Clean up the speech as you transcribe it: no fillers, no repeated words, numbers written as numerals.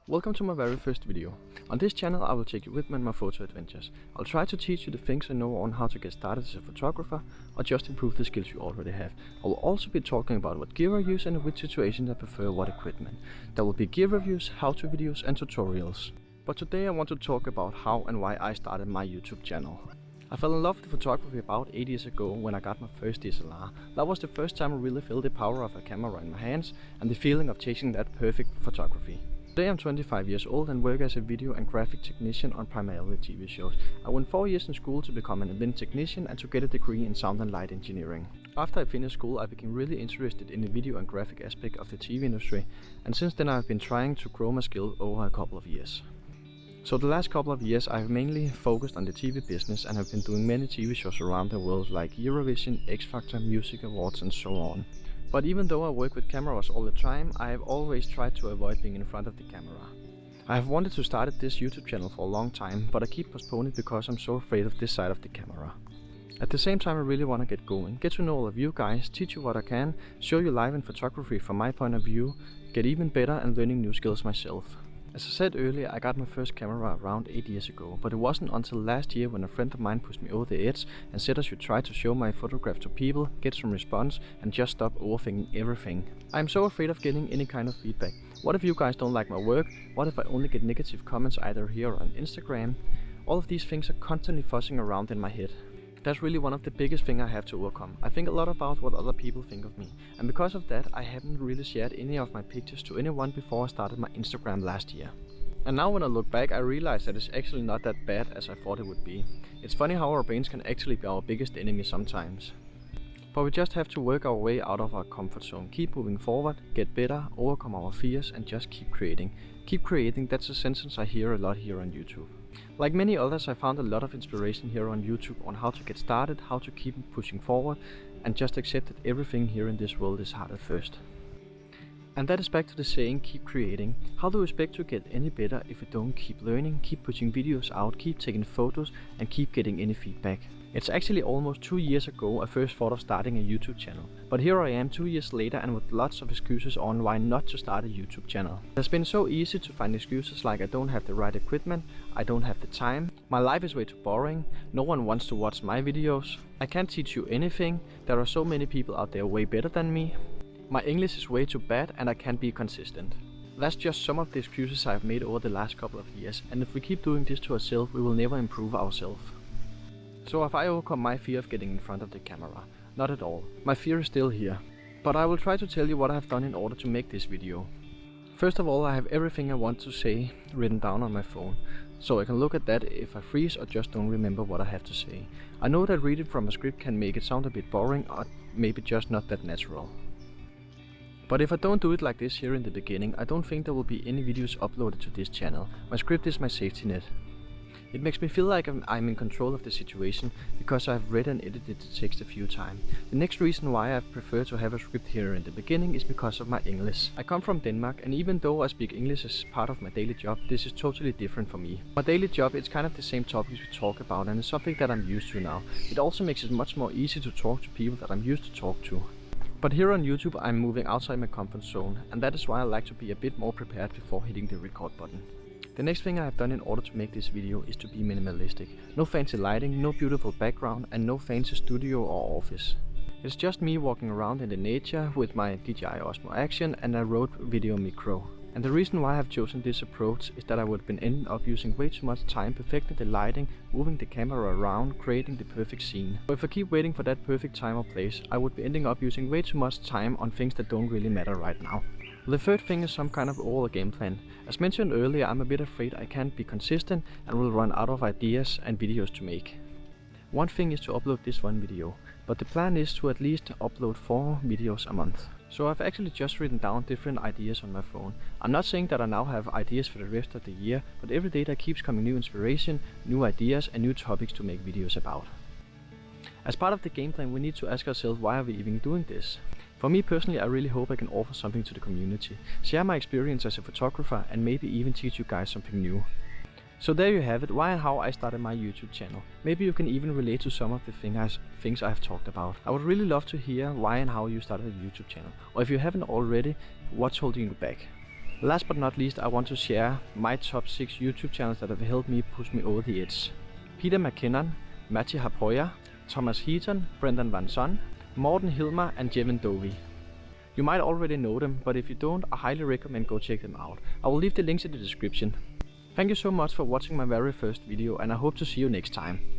Welcome to my very first video. On this channel I will take you with me on my photo adventures. I'll try to teach you the things I know on how to get started as a photographer or just improve the skills you already have. I will also be talking about what gear I use and in which situations I prefer what equipment. There will be gear reviews, how-to videos and tutorials. But today I want to talk about how and why I started my YouTube channel. I fell in love with photography about 8 years ago when I got my first DSLR. That was the first time I really felt the power of a camera in my hands and the feeling of chasing that perfect photography. Today I'm 25 years old and work as a video and graphic technician on primarily TV shows. I went 4 years in school to become an event technician and to get a degree in sound and light engineering. After I finished school I became really interested in the video and graphic aspect of the TV industry, and since then I've been trying to grow my skill over a couple of years. So the last couple of years I have mainly focused on the TV business and have been doing many TV shows around the world like Eurovision, 𝐓𝐡𝐞𝐵, music awards and so on. But even though I work with cameras all the time, I have always tried to avoid being in front of the camera. I have wanted to start this YouTube channel for a long time, but I keep postponing it because I'm so afraid of this side of the camera. At the same time I really want to get going, get to know all of you guys, teach you what I can, show you live in photography from my point of view, get even better and learning new skills myself. As I said earlier, I got my first camera around 8 years ago, but it wasn't until last year when a friend of mine pushed me over the edge and said I should try to show my photograph to people, get some response and just stop overthinking everything. I'm so afraid of getting any kind of feedback. What if you guys don't like my work? What if I only get negative comments either here or on Instagram? All of these things are constantly fuzzing around in my head. That's really one of the biggest things I have to overcome. I think a lot about what other people think of me, and because of that I haven't really shared any of my pictures to anyone before I started my Instagram last year. And now when I look back I realize that it's actually not that bad as I thought it would be. It's funny how our brains can actually be our biggest enemy sometimes. But we just have to work our way out of our comfort zone, keep moving forward, get better, overcome our fears and just keep creating. Keep creating, that's a sentence I hear a lot here on YouTube. Like many others, I found a lot of inspiration here on YouTube on how to get started, how to keep pushing forward, and just accept that everything here in this world is hard at first. And that is back to the saying, keep creating. How do we expect to get any better if we don't keep learning, keep pushing videos out, keep taking photos, and keep getting any feedback? It's actually almost 2 years ago I first thought of starting a YouTube channel. But here I am 2 years later and with lots of excuses on why not to start a YouTube channel. It has been so easy to find excuses like I don't have the right equipment, I don't have the time, my life is way too boring, no one wants to watch my videos, I can't teach you anything, there are so many people out there way better than me, my English is way too bad and I can't be consistent. That's just some of the excuses I've made over the last couple of years, and if we keep doing this to ourselves we will never improve ourselves. So have I overcome my fear of getting in front of the camera? Not at all. My fear is still here. But I will try to tell you what I have done in order to make this video. First of all, I have everything I want to say written down on my phone, so I can look at that if I freeze or just don't remember what I have to say. I know that reading from a script can make it sound a bit boring or maybe just not that natural. But if I don't do it like this here in the beginning, I don't think there will be any videos uploaded to this channel. My script is my safety net. It makes me feel like I'm in control of the situation because I've read and edited the text a few times. The next reason why I prefer to have a script here in the beginning is because of my English. I come from Denmark, and even though I speak English as part of my daily job, this is totally different for me. My daily job, it's kind of the same topics we talk about and it's something that I'm used to now. It also makes it much more easy to talk to people that I'm used to talk to. But here on YouTube I'm moving outside my comfort zone, and that is why I like to be a bit more prepared before hitting the record button. The next thing I have done in order to make this video is to be minimalistic. No fancy lighting, no beautiful background and no fancy studio or office. It's just me walking around in the nature with my DJI OSMO Action and a Rode videoMicro. And the reason why I have chosen this approach is that I would have been ending up using way too much time perfecting the lighting, moving the camera around, creating the perfect scene. So if I keep waiting for that perfect time or place, I would be ending up using way too much time on things that don't really matter right now. The third thing is some kind of overall game plan. As mentioned earlier, I'm a bit afraid I can't be consistent and will run out of ideas and videos to make. One thing is to upload this one video, but the plan is to at least upload 4 videos a month. So I've actually just written down different ideas on my phone. I'm not saying that I now have ideas for the rest of the year, but every day there keeps coming new inspiration, new ideas and new topics to make videos about. As part of the game plan we need to ask ourselves, why are we even doing this? For me personally, I really hope I can offer something to the community, share my experience as a photographer and maybe even teach you guys something new. So there you have it, why and how I started my YouTube channel. Maybe you can even relate to some of the things I've talked about. I would really love to hear why and how you started a YouTube channel, or if you haven't already, what's holding you back. Last but not least, I want to share my top 6 YouTube channels that have helped me push me over the edge. Peter McKinnon, Matti Haapoja, Thomas Heaton, Brendan Van Son, Morten Hilmer and Jevin Dovey. You might already know them, but if you don't, I highly recommend go check them out. I will leave the links in the description. Thank you so much for watching my very first video, and I hope to see you next time.